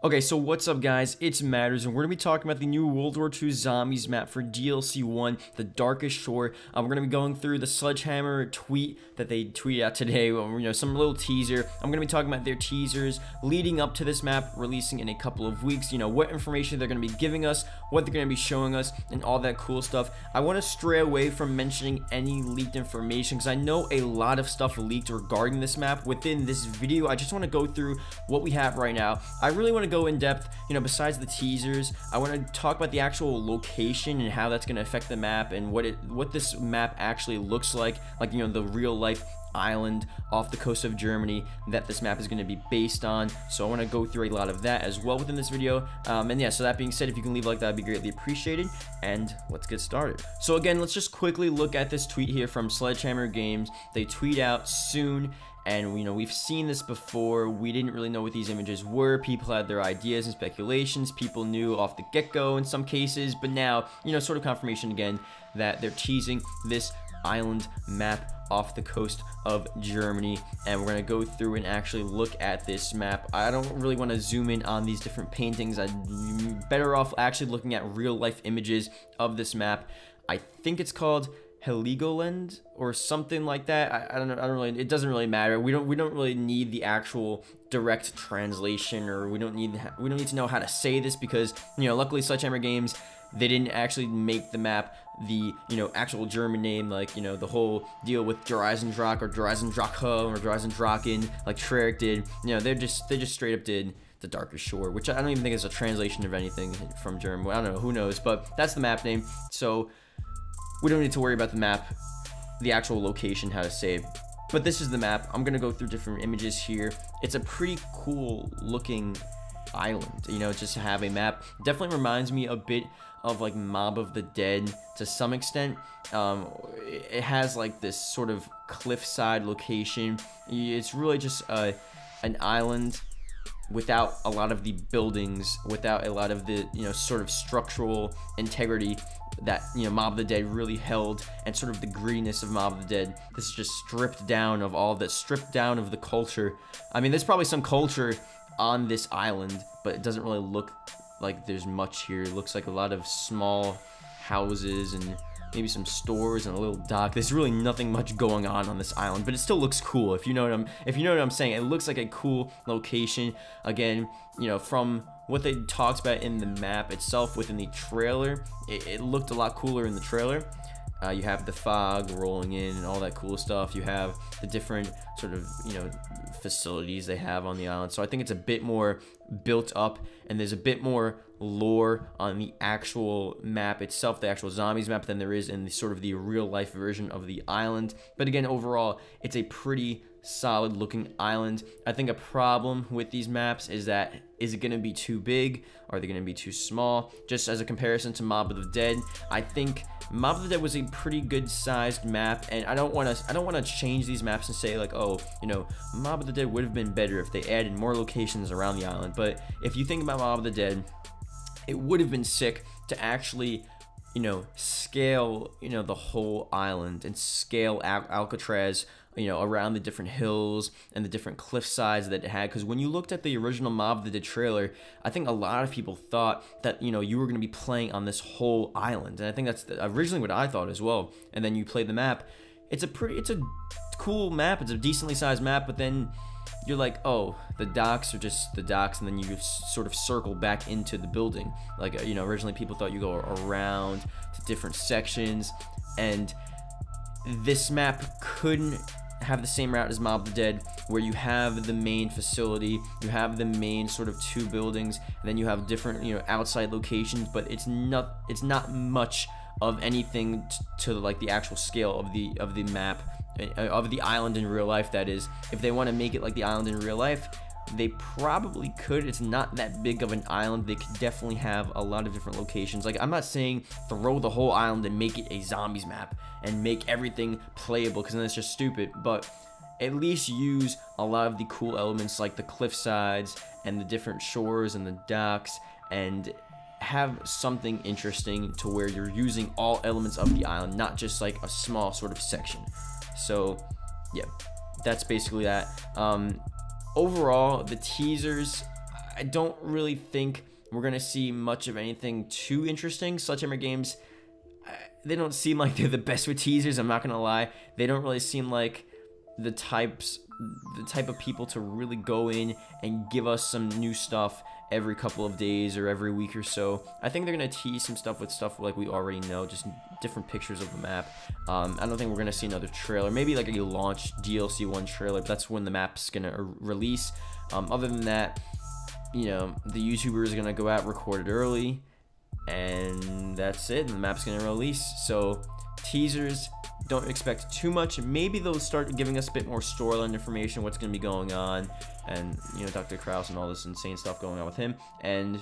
Okay, so what's up guys, it's Matters, and we're going to be talking about the new World War II Zombies map for DLC 1, The Darkest Shore. We're going to be going through the Sledgehammer tweet that they tweeted out today, some little teaser. I'm going to be talking about their teasers leading up to this map releasing in a couple of weeks, what information they're going to be giving us, what they're going to be showing us, and all that cool stuff. I want to stray away from mentioning any leaked information because I know a lot of stuff leaked regarding this map within this video. I just want to go through what we have right now. I really want to go in depth, besides the teasers. I want to talk about the actual location and how that's going to affect the map and what this map actually looks like the real life island off the coast of Germany that this map is going to be based on. So I want to go through a lot of that as well within this video. And yeah, so that being said, if you can leave a like, that would be greatly appreciated, and let's get started. So again, let's just quickly look at this tweet here from Sledgehammer Games. They tweet out soon, and we've seen this before. We didn't really know what these images were. People had their ideas and speculations. People knew off the get-go in some cases, but now, sort of confirmation again that they're teasing this island map off the coast of Germany, and we're going to go through and actually look at this map. I don't really want to zoom in on these different paintings. I'm better off actually looking at real life images of this map. I think it's called Heligoland or something like that. I don't know. It doesn't really matter. We don't really need the actual direct translation, or we don't need to know how to say this because luckily Sledgehammer Games, they didn't actually make the map the actual German name, the whole deal with Dreisendrach or Dreisendrache or Dreisendrachen like Treyarch did. They just straight up did The Darkest Shore, which I don't even think is a translation of anything from German. I don't know, who knows, but that's the map name. So we don't need to worry about the map, the actual location, how to say it. But this is the map. I'm gonna go through different images here. It's a pretty cool looking island, just to have a map. Definitely reminds me a bit of like Mob of the Dead to some extent. It has like this sort of cliffside location. It's really just an island without a lot of the buildings, without a lot of the sort of structural integrity that Mob of the Dead really held, and sort of the grittiness of Mob of the Dead. This is just stripped down of all that, stripped down of the culture. I mean, there's probably some culture on this island, but it doesn't really look like there's much here. It looks like a lot of small houses and maybe some stores and a little dock. There's really nothing much going on this island, but it still looks cool. If you know what I'm saying, it looks like a cool location. Again, from what they talked about in the map itself within the trailer, it looked a lot cooler in the trailer. You have the fog rolling in and all that cool stuff. You have the different sort of facilities they have on the island. So I think it's a bit more built up, and there's a bit more lore on the actual map itself, the actual zombies map, than there is in the sort of the real life version of the island. But again, overall, it's a pretty solid looking island. I think a problem with these maps is that, is it going to be too big? Are they going to be too small? Just as a comparison to Mob of the Dead, I think Mob of the Dead was a pretty good sized map, and I don't want to change these maps and say like, oh, Mob of the Dead would have been better if they added more locations around the island. But if you think about Mob of the Dead, it would have been sick to actually scale the whole island and scale Alcatraz around the different hills and the different cliff sides that it had. Because when you looked at the original Mob of the Dead trailer, I think a lot of people thought that you were going to be playing on this whole island, and I think that's originally what I thought as well. And then you play the map, it's a cool map, it's a decently sized map, but then you're like, oh, the docks are just the docks, and then you sort of circle back into the building. Like, originally people thought you go around to different sections, and this map couldn't have the same route as Mob of the Dead, where you have the main facility, you have the main sort of two buildings, and then you have different outside locations, but it's not much of anything to like the actual scale of the map, of the island in real life. That is, if they want to make it like the island in real life, they probably could. It's not that big of an island. They could definitely have a lot of different locations. Like, I'm not saying throw the whole island and make it a zombies map and make everything playable, because then it's just stupid, but at least use a lot of the cool elements like the cliff sides and the different shores and the docks, and have something interesting to where you're using all elements of the island, not just like a small sort of section. So yeah, that's basically that. Overall, the teasers, I don't really think we're gonna see much of anything too interesting. Sledgehammer Games, they don't seem like they're the best with teasers. I'm not gonna lie. They don't really seem like the type of people to really go in and give us some new stuff every couple of days or every week or so. I think they're gonna tease some stuff with stuff like we already know, just different pictures of the map. I don't think we're gonna see another trailer, maybe like a launch DLC 1 trailer, but that's when the map's gonna release. Other than that, you know, the YouTuber is gonna go out, record it early, and that's it, and the map's gonna release. So teasers, don't expect too much. Maybe they'll start giving us a bit more storyline information, what's going to be going on, and, you know, Dr. Kraus and all this insane stuff going on with him. And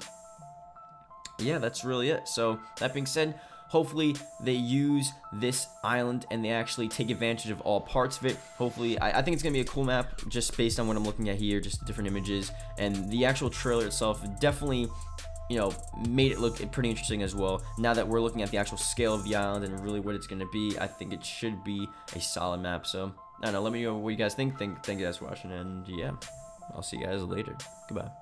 yeah, that's really it. So that being said, hopefully they use this island and they actually take advantage of all parts of it. Hopefully, I think it's gonna be a cool map just based on what I'm looking at here, just different images, and the actual trailer itself definitely, you know, made it look pretty interesting as well. Now that we're looking at the actual scale of the island and really what it's going to be, I think it should be a solid map. So, I don't know, let me know what you guys think. Thank you guys for watching, and yeah, I'll see you guys later. Goodbye.